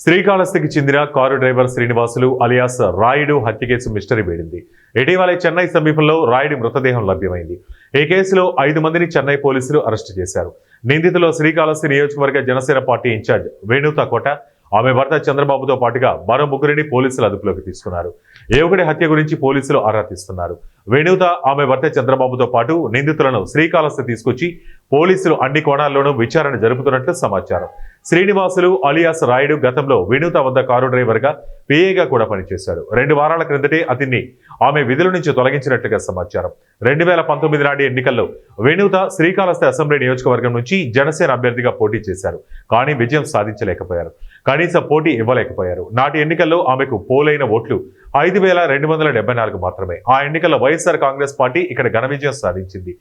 శ్రీకాళహస్తికి చెందిన car driver Srinivasulu alias Rayudu హత్య case mystery వేడింది. ఇటీవలే చెన్నై సమీపంలో రాయుడి మృతదేహం లభ్యమైంది. ఈ కేసులో 5 మందిని చెన్నై పోలీసులు అరెస్టు చేశారు. నిందితులు శ్రీకాళహస్తి నియోజకవర్గ జనసేన పార్టీ ఇన్ఛార్జ్ వేణుత కోట, ఆమె భర్త చంద్రబాబుతో పాటుగా మరో ముగ్గురిని పోలీసులు అదుపులోకి తీసుకున్నారు. యువకుడి హత్య గురించి పోలీసులు ఆరా తీస్తున్నారు. వేణుత, ఆమె భర్త చంద్రబాబుతో పాటు నిందితులను శ్రీకాళహస్తి తీసుకొచ్చి పోలీసులు అన్ని కోణాల్లోనూ విచారణ జరుపుతున్నట్లు సమాచారం. శ్రీనివాసులు అలియాస్ రాయుడు గతంలో వేణుత వద్ద కారు డ్రైవర్ గా పిఏగా కూడా పనిచేశాడు. 2 వారాల క్రిందటే అతన్ని ఆమె విధుల నుంచి తొలగించినట్లుగా సమాచారం. 2019 నాటి ఎన్నికల్లో వేణుత శ్రీకాళహస్తి అసెంబ్లీ నియోజకవర్గం నుంచి జనసేన అభ్యర్థిగా పోటీ చేశారు. కానీ విజయం సాధించలేకపోయారు. కనీస పోటీ ఇవ్వలేకపోయారు. నాటి ఎన్నికల్లో ఆమెకు పోలైన ఓట్లు 5,274 మాత్రమే. ఆ ఎన్నికల్లో వైఎస్ఆర్ కాంగ్రెస్ పార్టీ ఇక్కడ ఘన విజయం సాధించింది.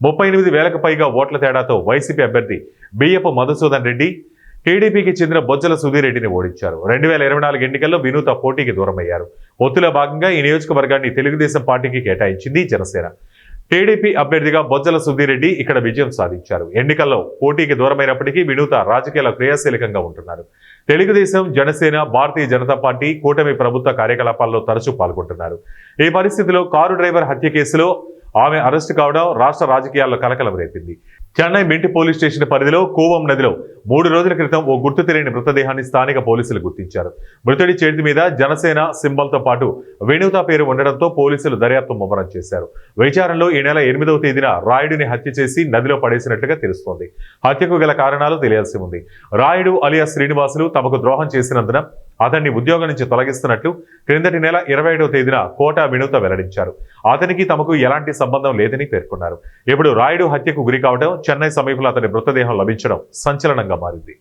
38,000కు పైగా ఓట్ల తేడాతో వైసీపీ అభ్యర్థి బియ్యపు మధుసూదన్ రెడ్డి టీడీపీకి చెందిన బొజ్జల సుధీర్ రెడ్డిని ఓడించారు. 2024 ఎన్నికల్లో వినూత పోటీకి దూరమయ్యారు. పొత్తులో భాగంగా ఈ నియోజకవర్గాన్ని తెలుగుదేశం పార్టీకి కేటాయించింది జనసేన. టీడీపీ అభ్యర్థిగా బొజ్జల సుధీర్ రెడ్డి ఇక్కడ విజయం సాధించారు. ఎన్నికల్లో పోటీకి దూరమైనప్పటికీ వినూత రాజకీయాల క్రియాశీలకంగా ఉంటున్నారు. తెలుగుదేశం, జనసేన, భారతీయ జనతా పార్టీ కూటమి ప్రభుత్వ కార్యకలాపాల్లో తరచూ పాల్గొంటున్నారు. ఈ పరిస్థితిలో కారు డ్రైవర్ హత్య కేసులో ఆమె అరెస్టు కావడం రాష్ట్ర రాజకీయాల్లో కలకలం రేపింది. చెన్నై మింటి పోలీస్ స్టేషన్ పరిధిలో కూవం నదిలో 3 రోజుల క్రితం ఓ గుర్తు తెలియని మృతదేహాన్ని స్థానిక పోలీసులు గుర్తించారు. మృతుడి చేతి మీద జనసేన సింబల్తో పాటు వేణుత పేరు ఉండడంతో పోలీసులు దర్యాప్తు ముమ్మరం చేశారు. విచారణలో ఈ నెల 8వ తేదీన రాయుడిని హత్య చేసి నదిలో పడేసినట్లుగా తెలుస్తోంది. హత్యకు గల కారణాలు తెలియాల్సి ఉంది. రాయుడు అలియాస్ శ్రీనివాసులు తమకు ద్రోహం చేసినందున అతన్ని ఉద్యోగం నుంచి తొలగిస్తున్నట్లు క్రిందటి నెల 27వ తేదీన కోట వినూత వెల్లడించారు. అతనికి తమకు ఎలాంటి సంబంధం లేదని పేర్కొన్నారు. ఇప్పుడు రాయుడు హత్యకు గురి కావడం, చెన్నై సమీపంలో అతని మృతదేహం లభించడం సంచలనంగా మారింది.